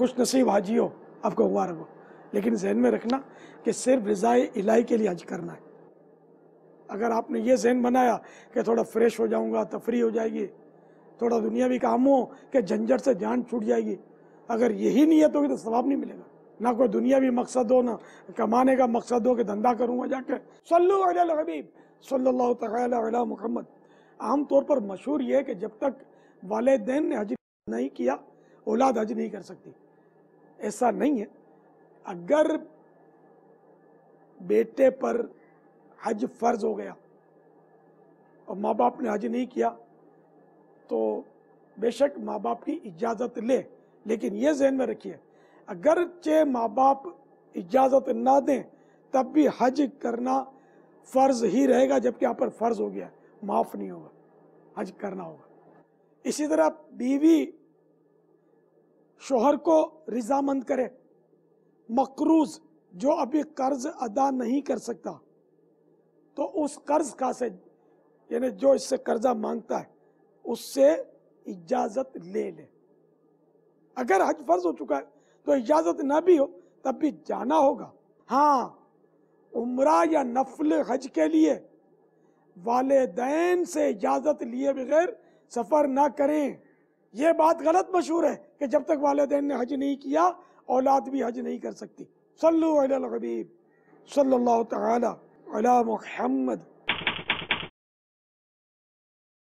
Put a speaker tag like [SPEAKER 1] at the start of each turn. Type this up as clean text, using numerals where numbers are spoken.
[SPEAKER 1] خوش نصیب حاجی ہو، آپ کو مبارک ہو، لیکن ذہن میں رکھنا کہ صرف رضائے الہی کے لیے حج کرنا ہے۔ اگر آپ نے یہ ذہن بنایا کہ تھوڑا فریش ہو جاؤں گا، تفریح ہو جائے گی، تھوڑا دنیاوی کاموں کے جھنجھٹ سے جان چھوٹ جائے گی، اگر یہی نیت ہوگی تو ثواب نہیں ملے گا۔ نہ کوئی دنیاوی مقصد ہو، نہ کمانے کا مقصد ہو کہ دھندا کروں گا جا کے۔ صلو علی الحبیب صلی اللہ تعالی علی محمد۔ عام طور پر مشہور یہ ہے کہ جب تک والدین نے حج نہیں کیا اولاد حج نہیں کر سکتی۔ ایسا نہیں ہے۔ اگر بیٹے پر حج فرض ہو گیا اور ماں باپ نے حج نہیں کیا تو بے شک ماں باپ کی اجازت لے، لیکن یہ ذہن میں رکھیے اگرچہ ماں باپ اجازت نہ دیں تب بھی حج کرنا فرض ہی رہے گا، جبکہ آپ پر فرض ہو گیا، معاف نہیں ہوگا، حج کرنا ہوگا۔ اسی طرح بیوی شوہر کو رضامند کرے، مقروض جو ابھی قرض ادا نہیں کر سکتا تو اس قرض کا سے یعنی جو اس سے قرضہ مانگتا ہے اس سے اجازت لے لے۔ اگر حج فرض ہو چکا ہے تو اجازت نہ بھی ہو تب بھی جانا ہوگا۔ ہاں، عمرہ یا نفل حج کے لیے والدین سے اجازت لیے بغیر سفر نہ کریں۔ یہ بات غلط مشہور ہے کہ جب تک والدین نے حج نہیں کیا اولاد بھی حج نہیں کر سکتی۔ صلو علی الحبیب صلی اللہ تعالی علی محمد۔